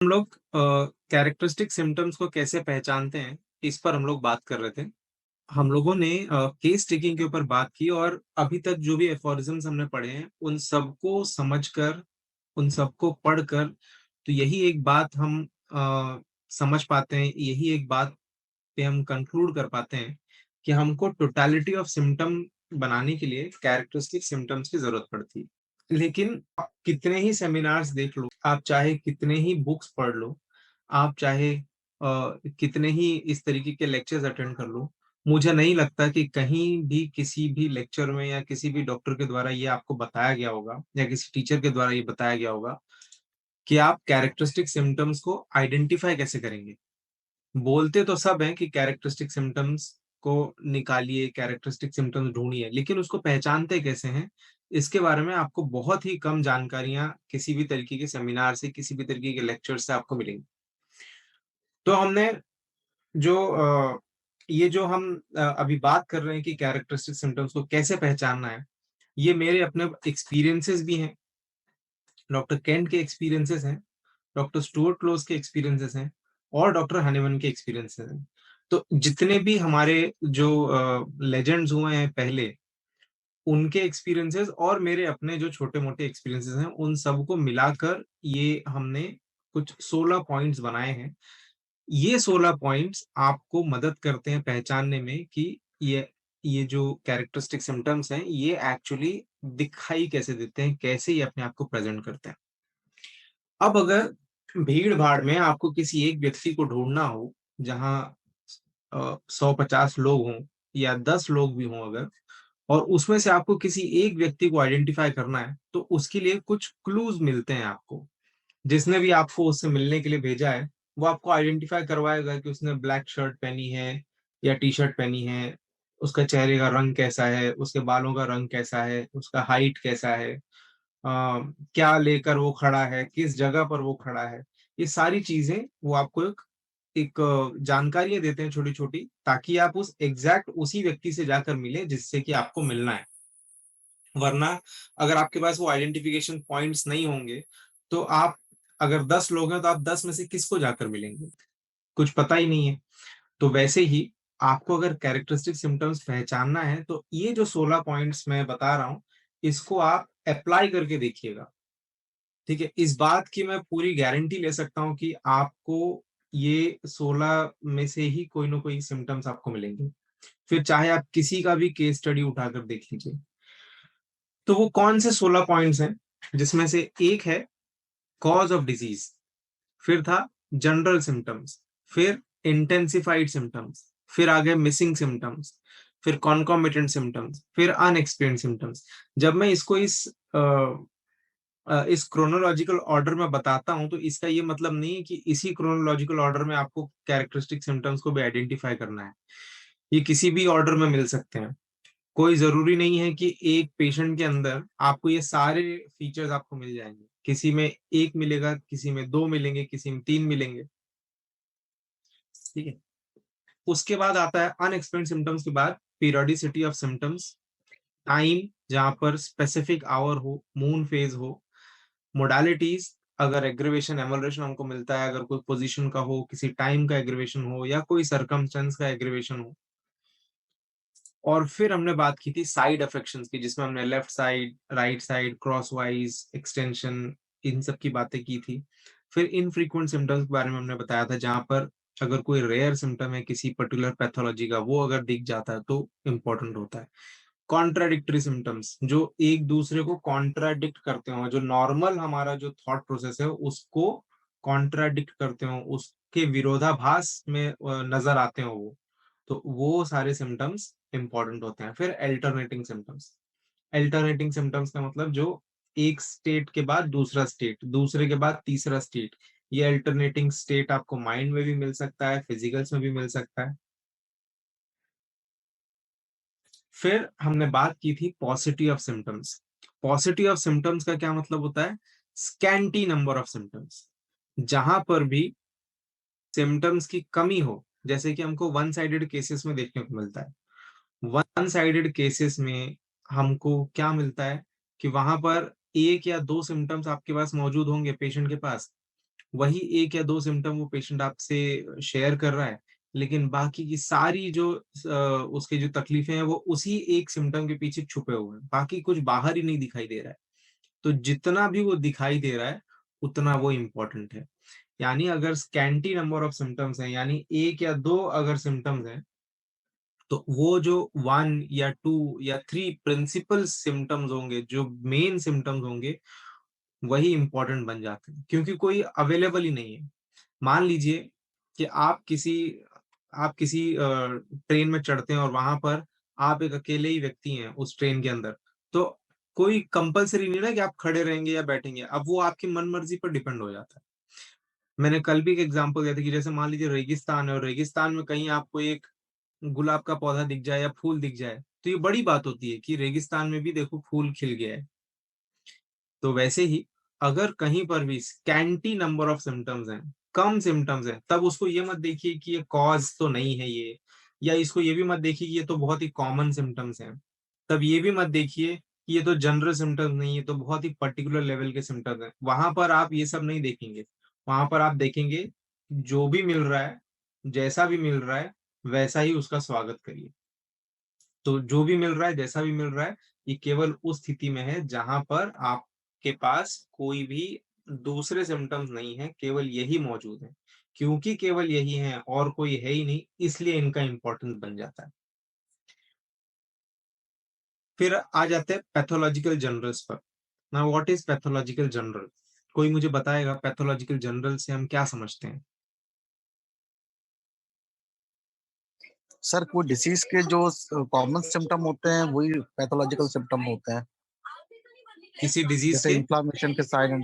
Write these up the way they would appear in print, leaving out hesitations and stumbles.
हम लोग characteristic symptoms को कैसे पहचानते हैं, इस पर हम लोग बात कर रहे थे। हम लोगों ने केस टेकिंग के ऊपर बात की और अभी तक जो भी एफोरिज़म्स हमने पढ़े हैं, उन सबको समझकर, उन सबको पढ़कर तो यही एक बात हम समझ पाते हैं, यही एक बात पे हम कंक्लूड कर पाते हैं कि हमको टोटलिटी ऑफ सिम्पटम बनाने के लिए कैरेक्टरिस्टिक सिम्पटम्स की ज़रूरत पड़ती है। लेकिन आप कितने ही सेमिनार्स देख लो, आप चाहे कितने ही बुक्स पढ़ लो, आप चाहे कितने ही इस तरीके के लेक्चर्स अटेंड कर लो, मुझे नहीं लगता कि कहीं भी किसी भी लेक्चर में या किसी भी डॉक्टर के द्वारा ये आपको बताया गया होगा या किसी टीचर के द्वारा ये बताया गया होगा कि आप कैरेक्टरिस्टिक सिम्पटम्स को आइडेंटिफाई कैसे करेंगे। बोलते तो सब हैं कि कैरेक्टरिस्टिक सिम्पटम्स को निकालिए, कैरेक्टरिस्टिक सिम्पटम्स ढूँढिए, लेकिन उसको पहचानते कैसे हैं, इसके बारे में आपको बहुत ही कम जानकारियाँ किसी भी तरीके के सेमिनार से, किसी भी तरीके के लेक्चर से आपको मिलेंगी। तो हमने जो ये जो हम अभी बात कर रहे हैं कि कैरेक्टरिस्टिक सिम्पटम्स को कैसे पहचानना है, ये मेरे अपने एक्सपीरियंसेस भी हैं, डॉक्टर केंट के एक्सपीरियंसेस हैं, डॉक्टर स्टुअर्ट क्लोज के एक्सपीरियंसेस हैं और डॉक्टर हनीमन के एक्सपीरियंसेस हैं। तो जितने भी हमारे जो लेजेंड्स हुए हैं पहले, उनके एक्सपीरियंसेस और मेरे अपने जो छोटे-मोटे एक्सपीरियंसेस हैं, उन सबको मिलाकर ये हमने कुछ 16 पॉइंट्स बनाए हैं। ये 16 पॉइंट्स आपको मदद करते हैं पहचानने में कि ये जो कैरेक्टरिस्टिक सिम्पटम्स हैं, ये एक्चुअली दिखाई कैसे देते हैं, कैसे ये अपने आप को प्रेज़ेंट करते हैं। अब अगर भीड़-भाड़ में आपको किसी एक व्यक्ति को ढूँढना हो, जहाँ 100-50 लोग हों या 10 लोग भी हों अगर, और उसमें से आपको किसी एक व्यक्ति को आइडेंटिफ़ाई करना है, तो उसके लिए कुछ क्लूज़ मिलते हैं आपको। जिसने भी आपको उससे मिलने के लिए भेजा है, वो आपको आइडेंटिफ़ाई करवाएगा कि उसने ब्लैक शर्ट पहनी है या टी-शर्ट पहनी है, उसका चेहरे का रंग कैसा है, उसके बालों का रंग कैसा है, उसका हाइट कैसा है, क्या लेकर वो खड़ा है, किस जगह पर वो खड़ा है। ये सारी चीज़ें वो आपको एक एक जानकारियाँ देते हैं छोटी-छोटी, ताकि आप उस एग्ज़ैक्ट उसी व्यक्ति से जाकर मिलें जिससे कि आपको मिलना है। वरना अगर आपके पास वो आइडेंटिफ़िकेशन पॉइंट्स नहीं होंगे, तो आप अगर 10 लोग हैं, तो आप 10 में से किसको जाकर मिलेंगे? कुछ पता ही नहीं है। तो वैसे ही आपको अगर कैरेक्टरिस्टिक सिम्पटम्स पहचानना है, तो ये जो 16 पॉइंट्स मैं बता रहा हूँ, इसको आप एप्लाई करके देखिएगा। ठीक है? इस बात की मैं पूरी गारंटी ले सकता हूँ कि आपको ये 16 में से ही कोई ना कोई सिम्पटम्स आपको मिलेंगे। फिर चाहे आप किसी का भी केस स्टडी उठाकर देख लीजिए। तो वो कौन से 16 पॉइंट्स हैं, जिसमें से एक है कॉज़ ऑफ डिज़ीज़, फिर था जनरल सिम्पटम्स, फिर इंटेंसिफाइड सिम्पटम्स, फिर आ गए मिसिंग सिम्पटम्स, फिर कॉन्कॉमिटेंट सिम्पटम्स, फिर अनएक्सप्लेन्ड सिम्पटम्स। जब मैं इसको इस क्रोनोलॉजिकल ऑर्डर में बताता हूँ, तो इसका ये मतलब नहीं है कि इसी क्रोनोलॉजिकल ऑर्डर में आपको कैरेक्टरिस्टिक सिम्पटम्स को भी आइडेंटिफ़ाई करना है। ये किसी भी ऑर्डर में मिल सकते हैं। कोई ज़रूरी नहीं है कि एक पेशेंट के अंदर आपको ये सारे फीचर्स आपको मिल जाएँगे। किसी में 1 मिलेगा, किसी में 2 मिलेंगे, किसी में 3 मिलेंगे, ठीक है? उसके बाद आता है अनएक्सप्लेन्ड सिम्पटम्स के बाद पीरियोडिसिटी ऑफ सिम्पटम्स, टाइम जहाँ पर स्पेसिफिक आवर हो, मून फेज़ हो, मोडालिटीज़ अगर एग्रीवेशन, एमल्रेशन हमको मिलता है, अगर कोई पोज़ीशन का हो, किसी टाइम का एग्रीवेशन हो या कोई सर्कमस्टेंस का एग्रीवेशन हो। और फिर हमने बात की थी साइड अफेक्शंस की, जिसमें हमने left side, right side, crosswise, extension, इन सब की बातें की थी। फिर इनफ्रीक्वेंट सिम्पटम्स के बारे में हमने बताया था, जहाँ पर अगर कोई रेयर सिम्पटम है किसी पर्टिकुलर पैथोलॉजी का, वो अगर दिख जाता है तो इम्पोर्टेंट होता है। कॉन्ट्राडिक्टरी सिम्पटम्स, जो एक दूसरे को कॉन्ट्राडिक्ट करते हो, जो नॉर्मल हमारा जो थॉट प्रोसेस है उसको कॉन्ट्राडिक्ट करते हो, उसके विरोधाभास में नज़र आते हो वो। तो वो सारे सिम्पटम्स इम्पोर्टेंट होते हैं। फिर अल्टरनेटिंग सिम्पटम्स का मतलब जो एक स्टेट के बाद दूसरा स्टेट, दूसरे के बाद तीसरा स्टेट, ये अल्टरनेटिंग स्टेट आपको माइंड में भी मिल सकता है, फिजिकल्स में भी मिल सकता है। फिर हमने बात की थी पॉसिटी ऑफ सिम्पटम्स। पॉसिटी ऑफ सिम्पटम्स का क्या मतलब होता है? Scanty number of symptoms. जहां पर भी सिम्पटम्स की कमी हो, जैसे कि हमको वन साइडेड केसेस में देखने को मिलता है। वन साइडेड केसेस में हमको क्या मिलता है कि वहां पर एक या दो सिम्टम्स आपके पास मौजूद होंगे पेशेंट के पास, वही 1 या 2 सिम्पटम वो पेशेंट आपसे शेयर कर रहा है, लेकिन बाकी की सारी जो उसकी जो तकलीफें हैं वो उसी एक सिम्पटम के पीछे छुपे हुए हैं, बाकी कुछ बाहर ही नहीं दिखाई दे रहा है। तो जितना भी वो दिखाई दे रहा है, उतना वो इम्पोर्टेंट है। यानी अगर स्कैंटी नंबर ऑफ सिम्पटम्स हैं, यानी 1 या 2 अगर सिम्पटम्स हैं, तो वो जो 1 या 2 या 3 प्रिंसिपल सिम्पटम्स होंगे, जो मेन सिम्पटम्स होंगे, वही इम्पोर्टेंट बन जाते हैं, क्योंकि कोई अवेलेबल ही नहीं है। मान लीजिए कि आप किसी ट्रेन में चढ़ते हैं और वहां पर आप एक अकेले ही व्यक्ति हैं उस ट्रेन के अंदर, तो कोई कंपलसरी नहीं ना कि आप खड़े रहेंगे या बैठेंगे, अब वो आपकी मन मर्जी पर डिपेंड हो जाता है। मैंने कल भी एक एग्जांपल दिया था कि जैसे मान लीजिए रेगिस्तान है और रेगिस्तान में कहीं आपको एक गुलाब का पौधा दिख जाए या फूल दिख जाए, तो ये बड़ी बात होती है कि रेगिस्तान में भी देखो फूल खिल गया है। तो वैसे ही अगर कहीं पर भी स्कैंटी नंबर ऑफ सिम्टम्स हैं, कम सिम्टम्स हैं, तब उसको ये मत देखिए कि ये कॉज तो नहीं है ये, या इसको ये भी मत देखिए कि ये तो बहुत ही कॉमन सिम्टम्स हैं। तब ये भी मत देखिए कि ये तो जनरल सिम्टम्स नहीं है, तो बहुत ही पर्टिकुलर लेवल के सिम्टम्स हैं। वहां पर आप ये सब नहीं देखेंगे, वहां पर आप देखेंगे जो भी मिल रहा है, जैसा भी मिल रहा है, वैसा ही उसका स्वागत करिए। तो जो भी मिल रहा है, जैसा भी मिल रहा है, ये केवल उस स्थिति में है जहां पर आपके पास कोई भी दूसरे सिम्टम्स नहीं है, केवल यही मौजूद है। क्योंकि केवल यही है और कोई है ही नहीं, इसलिए इनका इंपॉर्टेंस बन जाता है। फिर आ जाते हैं पैथोलॉजिकल जनरल्स पर। ना व्हाट इज पैथोलॉजिकल जनरल? कोई मुझे बताएगा पैथोलॉजिकल जनरल से हम क्या समझते हैं? सर कोई डिसीज के जो कॉमन सिम्टम होते हैं वही पैथोलॉजिकल सिम्टम होते हैं। किसी डिजीज जैसे के? इन्फ्लामेशन के साइन,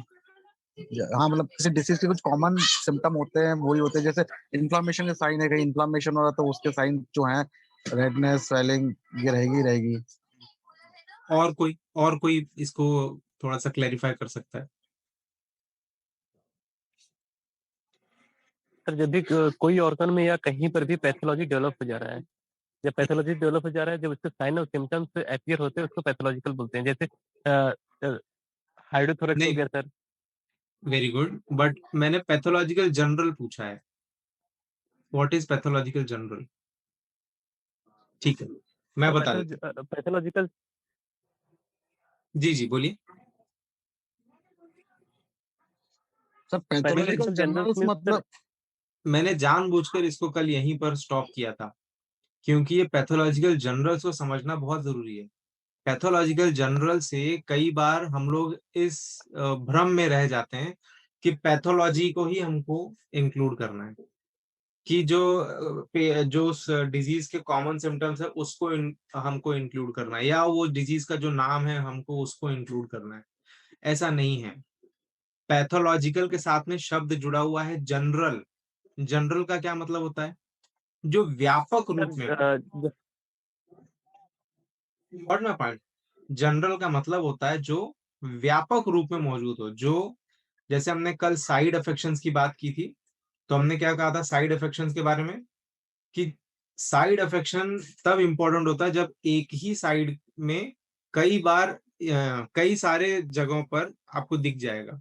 हाँ मतलब किसी डिसीज के कुछ कॉमन सिम्टम होते हैं वही होते हैं। जैसे इन्फ्लामेशन के साइन है, कहीं इन्फ्लामेशन हो रहा है तो उसके साइन जो हैं रेडनेस, स्वेलिंग, ये रहेगी रहेगी। और कोई इसको थोड़ा सा क्लैरिफाई कर सकता है? सर जब भी कोई ऑर्गन में या कहीं पर भी पैथोलॉजी डेवलप हो जा रहा है, जब पैथोलॉजी डेवलप हो जा रहा है, जब उसके साइन और सिम्टम्स अपीयर होते हैं उसको पैथोलॉजिकल बोलते हैं। जैसे हाइड्रोथोरेक्स हो नहीं, गया सर। वेरी गुड, बट मैंने पैथोलॉजिकल जनरल पूछा है। What is pathological general? ठीक है, मैं सर बता देता पैथोलॉजिकल हूँ। जी जी, बोलिए। सर मैंने pathological pathological generals generals means sir. मतलब मैंने जानबूझकर इसको कल यहीं पर स्टॉप किया था, क्योंकि ये पैथोलॉजिकल जनरल्स को समझना बहुत जरूरी है। पैथोलॉजिकल जनरल से कई बार हम लोग इस भ्रम में रह जाते हैं कि पैथोलॉजी को ही हमको इंक्लूड करना है, कि जो उस डिजीज के कॉमन सिम्टम्स है उसको हमको इंक्लूड करना है, या वो डिजीज का जो नाम है हमको उसको इंक्लूड करना है। ऐसा नहीं है। पैथोलॉजिकल के साथ में शब्द जुड़ा हुआ है जनरल। जनरल का क्या मतलब होता है? जो व्यापक रूप में। Sir what my point? General का मतलब होता है जो व्यापक रूप में मौजूद हो, जो जैसे हमने कल साइड अफेक्शंस की बात की थी, तो हमने क्या कहा था साइड अफेक्शंस के बारे में? कि साइड अफेक्शन तब इंपॉर्टेंट होता है जब एक ही साइड में कई बार कई सारे जगहों पर आपको दिख जाएगा।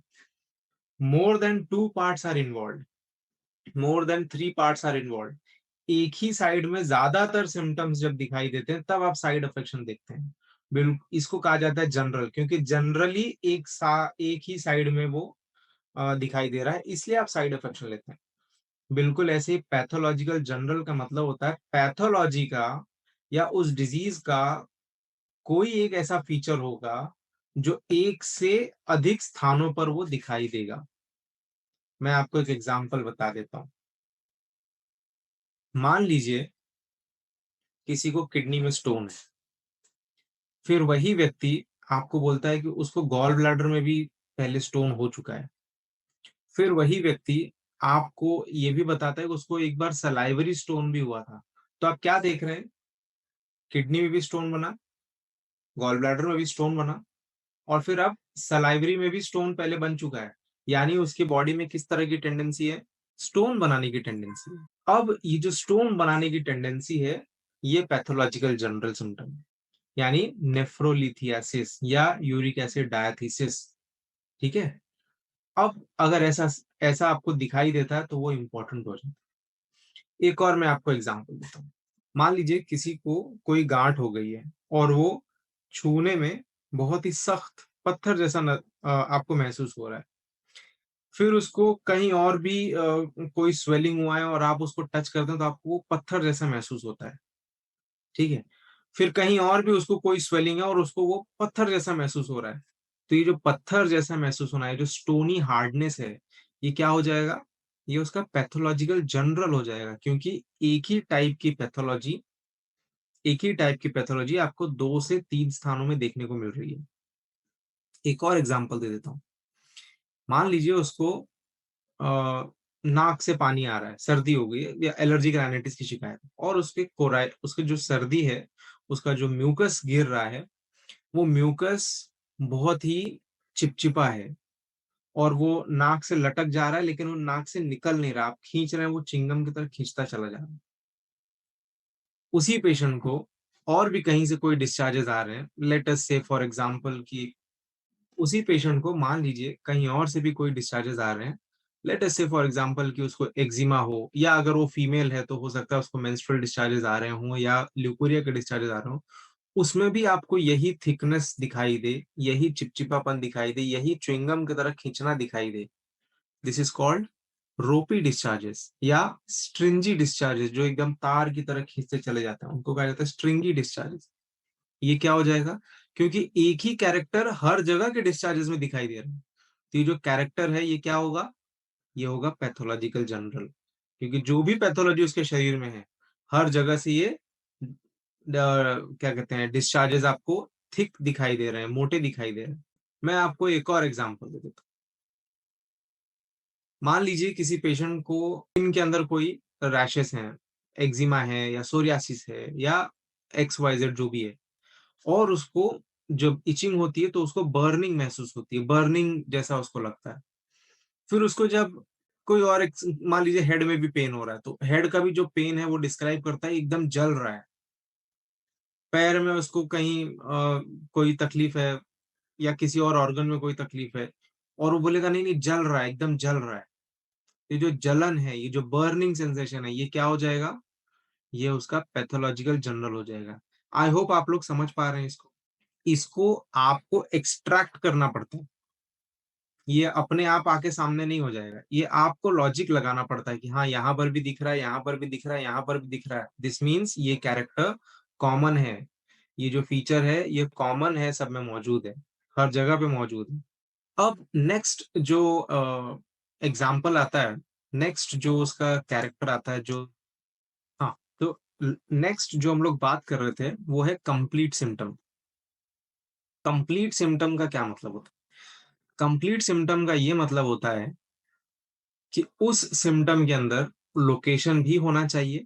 More than 2 parts are involve, more than 3 parts are involve. एक ही साइड में ज्यादातर सिम्टम्स जब दिखाई देते हैं तब आप साइड अफेक्शन देखते हैं। बिल्कुल, इसको कहा जाता है जनरल, क्योंकि जनरली एक ही साइड में वो दिखाई दे रहा है, इसलिए आप साइड अफेक्शन लेते हैं। बिल्कुल ऐसे ही पैथोलॉजिकल जनरल का मतलब होता है पैथोलॉजी का या उस डिजीज का कोई एक ऐसा फीचर होगा जो एक से अधिक स्थानों पर वो दिखाई देगा। मैं आपको एक एग्जांपल बता देता हूँ। मान लीजिए किसी को किडनी में स्टोन है, फिर वही व्यक्ति आपको बोलता है कि उसको गॉल ब्लैडर में भी पहले स्टोन हो चुका है। फिर वही व्यक्ति आपको ये भी बताता है कि उसको एक बार सलाइवरी स्टोन भी हुआ था। तो आप क्या देख रहे हैं? किडनी में भी स्टोन बना, गॉल ब्लैडर में भी स्टोन बना, और फिर अब सलाइवरी में भी स्टोन पहले बन चुका है। यानी उसकी बॉडी में किस तरह की टेंडेंसी है? स्टोन बनाने की टेंडेंसी है। अब ये जो स्टोन बनाने की टेंडेंसी है, ये पैथोलॉजिकल जनरल सिम्टम है, यानी नेफ्रोलिथियासिस या यूरिक एसिड डायथिसिस। ठीक है। अब अगर ऐसा ऐसा आपको दिखाई देता है तो वो इम्पोर्टेंट हो जाता है। एक और मैं आपको एग्जांपल देता हूँ। मान लीजिए किसी को कोई गांठ हो गई है और वो छूने में बहुत ही सख्त पत्थर जैसा आपको महसूस हो रहा है। फिर उसको कहीं और भी कोई स्वेलिंग हुआ है और आप उसको टच करते हैं तो आपको वो पत्थर जैसा महसूस होता है, ठीक है। फिर कहीं और भी उसको कोई स्वेलिंग है और उसको वो पत्थर जैसा महसूस हो रहा है। तो ये जो पत्थर जैसा महसूस होना है, जो स्टोनी हार्डनेस है, ये क्या हो जाएगा? ये उसका पैथोलॉजिकल जनरल हो जाएगा, क्योंकि एक ही टाइप की पैथोलॉजी आपको 2 से 3 स्थानों में देखने को मिल रही है। एक और एग्जांपल दे देता हूँ। मान लीजिए उसको नाक से पानी आ रहा है, सर्दी हो गई है या एलर्जिक राइनाइटिस की शिकायत है, और उसके जो सर्दी है, उसका जो म्यूकस गिर रहा है, वो म्यूकस बहुत ही चिपचिपा है और वो नाक से लटक जा रहा है, लेकिन वो नाक से निकल नहीं रहा। आप खींच रहे हैं, वो चिंगम की तरह खींचता चला जा रहा है। उसी पेशेंट को और भी कहीं से कोई डिस्चार्जेस आ रहे हैं, लेट अस से फॉर एग्जांपल कि उसी पेशेंट को मान लीजिए कहीं और से भी कोई डिस्चार्जेस आ रहे हैं, लेट अस से फॉर एग्जांपल कि उसको एक्जिमा हो, या अगर वो फीमेल है तो हो सकता है उसको मेंस्ट्रुअल डिस्चार्जेस आ रहे हों या ल्यूकोरिया के डिस्चार्जेस आ रहे हों। उसमें भी आपको यही थिकनेस दिखाई दे, यही चिपचिपापन दिखाई दे, यही च्युइंगम की तरह खींचना दिखाई दे। दिस इज कॉल्ड रोपी डिस्चार्जेस या स्ट्रिंजी डिस्चार्जेस, जो एकदम तार की तरह खींचते चले जाते हैं, उनको कहा जाता है स्ट्रिंगी डिस्चार्जेस। ये क्या हो जाएगा? क्योंकि एक ही कैरेक्टर हर जगह के डिस्चार्जेस में दिखाई दे रहा है, तो ये जो कैरेक्टर है ये क्या होगा? ये होगा पैथोलॉजिकल जनरल, क्योंकि जो भी पैथोलॉजी उसके शरीर में है, हर जगह से ये क्या कहते हैं, डिस्चार्जेस आपको थिक दिखाई दे रहे हैं, मोटे दिखाई दे रहे हैं। मैं आपको एक और एग्जांपल दे देता हूँ। मान लीजिए किसी पेशेंट को इनके अंदर कोई रैशेस हैं, एक्जिमा है या सोरियासिस है या XYZ जो भी है, और उसको जब इचिंग होती है तो उसको बर्निंग महसूस होती है, बर्निंग जैसा उसको लगता है। फिर उसको जब कोई और मान लीजिए हेड में भी पेन हो रहा है, तो हेड का भी जो पेन है वो डिस्क्राइब करता है एकदम जल रहा है। पैर में उसको कहीं कोई तकलीफ है या किसी और ऑर्गन में कोई तकलीफ है, और वो बोलेगा नहीं नहीं जल रहा है, एकदम जल रहा है। ये जो जलन है, ये जो बर्निंग सेंसेशन है, ये क्या हो जाएगा? ये उसका पैथोलॉजिकल जनरल हो जाएगा। आई होप आप लोग समझ पा रहे हैं इसको। इसको आपको एक्सट्रैक्ट करना पड़ता है, ये अपने आप आके सामने नहीं हो जाएगा, ये आपको लॉजिक लगाना पड़ता है कि हाँ यहाँ पर भी दिख रहा है, यहाँ पर भी दिख रहा है, यहाँ पर भी दिख रहा है। दिस मीन्स ये कैरेक्टर कॉमन है, ये जो फीचर है ये कॉमन है, सब में मौजूद है, हर जगह पे मौजूद है। अब नेक्स्ट जो एग्जाम्पल आता है, नेक्स्ट जो उसका कैरेक्टर आता है, जो हाँ, तो नेक्स्ट जो हम लोग बात कर रहे थे वो है कंप्लीट सिम्टम। कंप्लीट सिम्टम का क्या मतलब होता है? कंप्लीट सिम्टम का ये मतलब होता है कि उस सिम्टम के अंदर लोकेशन भी होना चाहिए,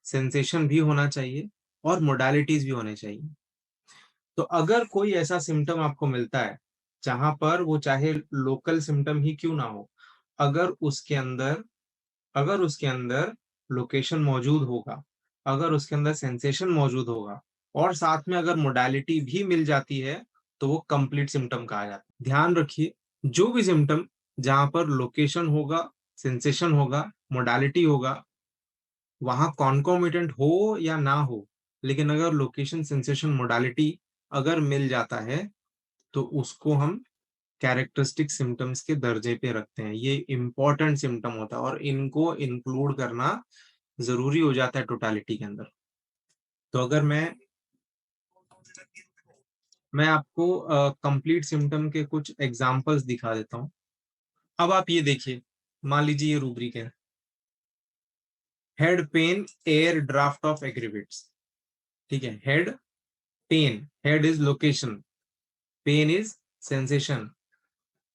सेंसेशन भी होना चाहिए और मोडालिटीज भी होने चाहिए। तो अगर कोई ऐसा सिम्टम आपको मिलता है जहां पर वो चाहे लोकल सिम्टम ही क्यों ना हो, अगर उसके अंदर अगर उसके अंदर लोकेशन मौजूद होगा, अगर उसके अंदर सेंसेशन मौजूद होगा, और साथ में अगर मोडालिटी भी मिल जाती है, तो वो कंप्लीट सिम्टम कहा जाता है। ध्यान रखिए, जो भी सिम्टम जहां पर लोकेशन होगा, सेंसेशन होगा, मोडालिटी होगा, वहां कॉन्कोमिटेंट हो या ना हो, लेकिन अगर लोकेशन, सेंसेशन, मोडालिटी अगर मिल जाता है, तो उसको हम कैरेक्टरिस्टिक सिम्टम्स के दर्जे पे रखते हैं। ये इंपॉर्टेंट सिम्टम होता है और इनको इंक्लूड करना जरूरी हो जाता है टोटालिटी के अंदर। तो अगर मैं आपको कंप्लीट सिम्टम के कुछ एग्जांपल्स दिखा देता हूं। अब आप ये देखिए, मान लीजिए ये रूब्रिक है, head pain, air draft of aggravates. ठीक है, head pain, head is location, pain is sensation,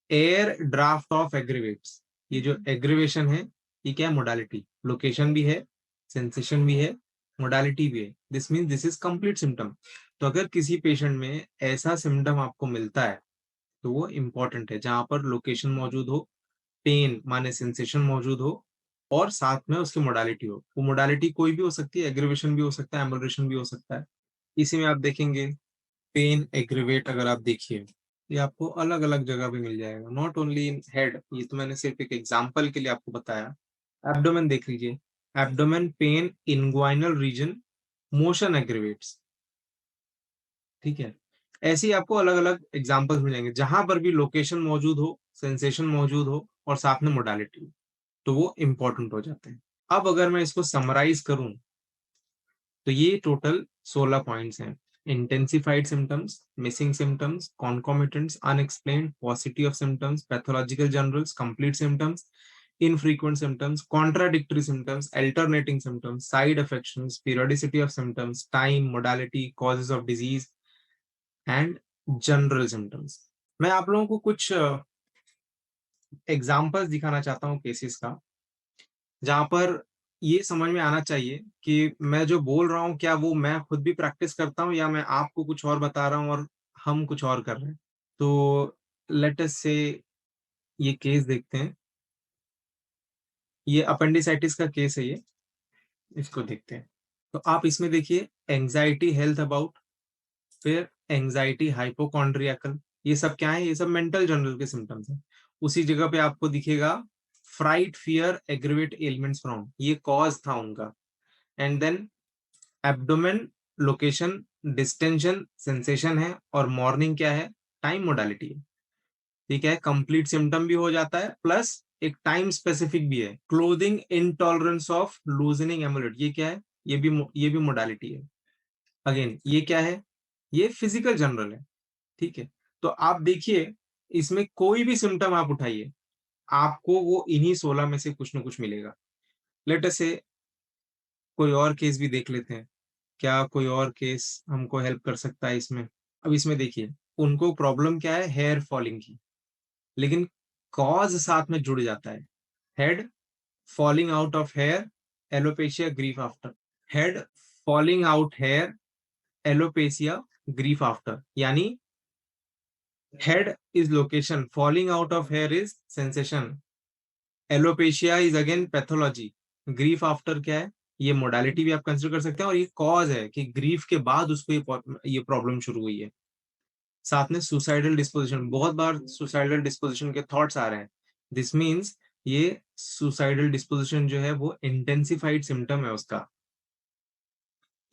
air draft of aggravates, ये जो एग्रीवेशन है ये क्या है? मोडालिटी। लोकेशन भी है, सेंसेशन भी है, मोडालिटी भी है। This mean this is complete symptom. तो अगर किसी पेशेंट में ऐसा सिम्टम आपको मिलता है तो वो इंपॉर्टेंट है, जहां पर लोकेशन मौजूद हो, पेन माने सेंसेशन मौजूद हो, और साथ में उसकी मोडालिटी हो। वो मोडालिटी कोई भी हो सकती है, एग्रीवेशन भी हो सकता है, एम्बोलेशन भी हो सकता है। इसी में आप देखेंगे पेन एग्रीवेट, अगर आप देखिए ये आपको अलग अलग जगह पे मिल जाएगा, नॉट ओनली इन हेड। ये तो मैंने सिर्फ एक एग्जांपल के लिए आपको बताया। एब्डोमेन देख लीजिए, abdomen pain, inguinal region, motion aggravates. ठीक है, ऐसे ही आपको अलग अलग एग्जांपल्स मिल जाएंगे जहां पर भी लोकेशन मौजूद हो, सेंसेशन मौजूद हो और साथ में मोडालिटी हो, तो वो इंपॉर्टेंट हो जाते हैं। अब अगर मैं इसको समराइज करूं तो ये टोटल 16 पॉइंट्स हैं। Intensified symptoms, missing symptoms, concomitants, unexplained, paucity of symptoms, pathological generals, complete symptoms, infrequent symptoms, contradictory symptoms, alternating symptoms, side affections, periodicity of symptoms, time, modality, causes of disease, and general symptoms. मैं आप लोगों को कुछ examples दिखाना चाहता हूँ cases का, जहां पर ये समझ में आना चाहिए कि मैं जो बोल रहा हूँ क्या वो मैं खुद भी प्रैक्टिस करता हूँ या मैं आपको कुछ और बता रहा हूँ और हम कुछ और कर रहे हैं। तो लेट अस से ये केस देखते हैं। ये अपेंडिसाइटिस का केस है, ये इसको देखते हैं। तो आप इसमें देखिए, एंजाइटी हेल्थ अबाउट, फिर एंजाइटी हाइपोकॉन्ड्रियाकल, ये सब क्या है? ये सब मेंटल जनरल के सिम्टम्स हैं। उसी जगह पे आपको दिखेगा fright, fear, aggravate elements from, ये कॉज था उनका। And then abdomen location, distension sensation है, और मॉर्निंग क्या है? टाइम मोडालिटी है। ठीक है, कंप्लीट सिम्टम भी हो जाता है, प्लस एक टाइम स्पेसिफिक भी है। Clothing intolerance of loosening emulate, ये क्या है? ये भी मोडालिटी है। अगेन ये क्या है? ये फिजिकल जनरल है। ठीक है, तो आप देखिए, इसमें कोई भी सिम्टम आप उठाइए, आपको वो इन्हीं 16 में से कुछ ना कुछ मिलेगा। लेट अस से कोई और केस भी देख लेते हैं, क्या कोई और केस हमको हेल्प कर सकता है इसमें। अब इसमें देखिए, उनको प्रॉब्लम क्या है? हेयर फॉलिंग की, लेकिन कॉज साथ में जुड़ जाता है। Head falling out of hair, alopecia, grief after. Head falling out hair, alopecia, grief after. यानी head is location, falling out of hair is sensation, alopecia is again pathology, grief after क्या है? ये modality भी आप consider कर सकते हैं, और ये कॉज है कि ग्रीफ के बाद उसको ये प्रॉब्लम शुरू हुई है। साथ में सुसाइडल डिस्पोजिशन, बहुत बार सुसाइडल डिस्पोजिशन के थॉट्स आ रहे हैं। दिस मीन्स ये सुसाइडल डिस्पोजिशन जो है वो इंटेंसिफाइड सिम्टम है उसका।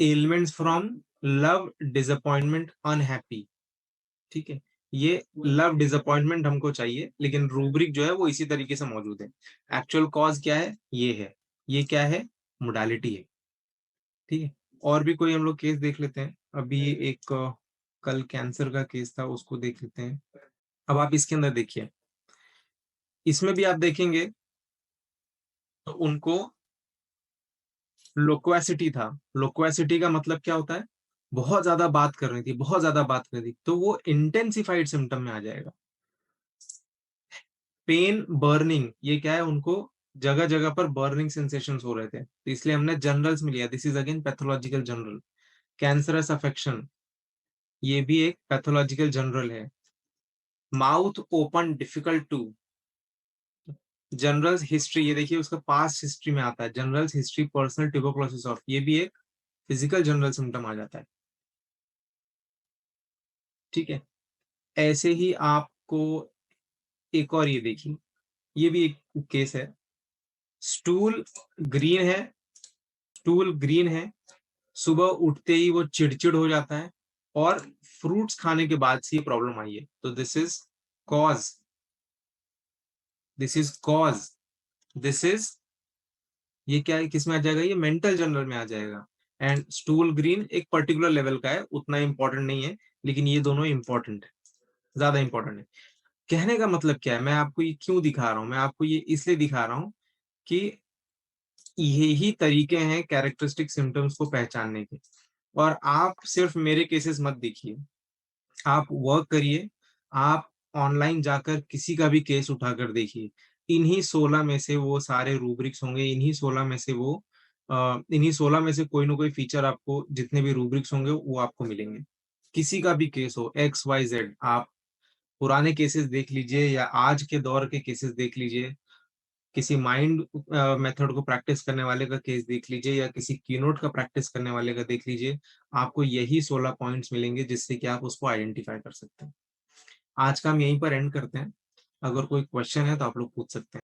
Elements from love, disappointment, unhappy. ठीक है, ये लव डिसअपॉइंटमेंट हमको चाहिए, लेकिन रूब्रिक जो है वो इसी तरीके से मौजूद है। एक्चुअल कॉज क्या है? ये है। ये क्या है? मोडालिटी है। ठीक है, और भी कोई हम लोग केस देख लेते हैं। अभी एक कल कैंसर का केस था, उसको देख लेते हैं। अब आप इसके अंदर देखिए, इसमें भी आप देखेंगे तो उनको लोक्वेसिटी था। लोक्वेसिटी का मतलब क्या होता है? बहुत ज्यादा बात कर रही थी, बहुत ज्यादा बात कर रही थी, तो वो इंटेंसिफाइड सिम्टम में आ जाएगा। पेन, बर्निंग, ये क्या है? उनको जगह जगह पर बर्निंग सेंसेशंस हो रहे थे, तो इसलिए हमने जनरल्स में लिया। This is again pathological general. Cancerous affection, ये भी एक पैथोलॉजिकल जनरल है। Mouth open difficult to, generals history, ये देखिए उसका पास्ट हिस्ट्री में आता है। Generals history personal tuberculosis of, ये भी एक फिजिकल जनरल सिम्टम आ जाता है। ठीक है, ऐसे ही आपको एक और ये देखिए, ये भी एक केस है। स्टूल ग्रीन है, स्टूल ग्रीन है, सुबह उठते ही वो चिड़चिड़ हो जाता है, और फ्रूट्स खाने के बाद से ये प्रॉब्लम आई है। तो this is cause, this is cause, this is, ये क्या है? किस में आ जाएगा? ये मेंटल जनरल में आ जाएगा। एंड स्टूल ग्रीन एक पर्टिकुलर लेवल का है, उतना इंपॉर्टेंट नहीं है, लेकिन ये दोनों इंपॉर्टेंट है, ज्यादा इंपॉर्टेंट है। कहने का मतलब क्या है? मैं आपको ये क्यों दिखा रहा हूं? मैं आपको ये इसलिए दिखा रहा हूं कि यही तरीके हैं कैरेक्टरिस्टिक सिम्टम्स को पहचानने के। और आप सिर्फ मेरे केसेस मत देखिए, आप वर्क करिए, आप ऑनलाइन जाकर किसी का भी केस उठाकर देखिए। इन्हीं 16 में से वो सारे रूब्रिक्स होंगे, इन्हीं 16 में से वो इन्हीं 16 में से कोई ना कोई फीचर आपको, जितने भी रूब्रिक्स होंगे वो आपको मिलेंगे। किसी का भी केस हो, एक्स वाई जेड, आप पुराने केसेस देख लीजिए या आज के दौर के केसेस देख लीजिए, किसी माइंड मेथड को प्रैक्टिस करने वाले का केस देख लीजिए या किसी कीनोट का प्रैक्टिस करने वाले का देख लीजिए, आपको यही 16 पॉइंट्स मिलेंगे जिससे कि आप उसको आइडेंटिफाई कर सकते हैं। आज का हम यहीं पर एंड करते हैं। अगर कोई क्वेश्चन है तो आप लोग पूछ सकते हैं।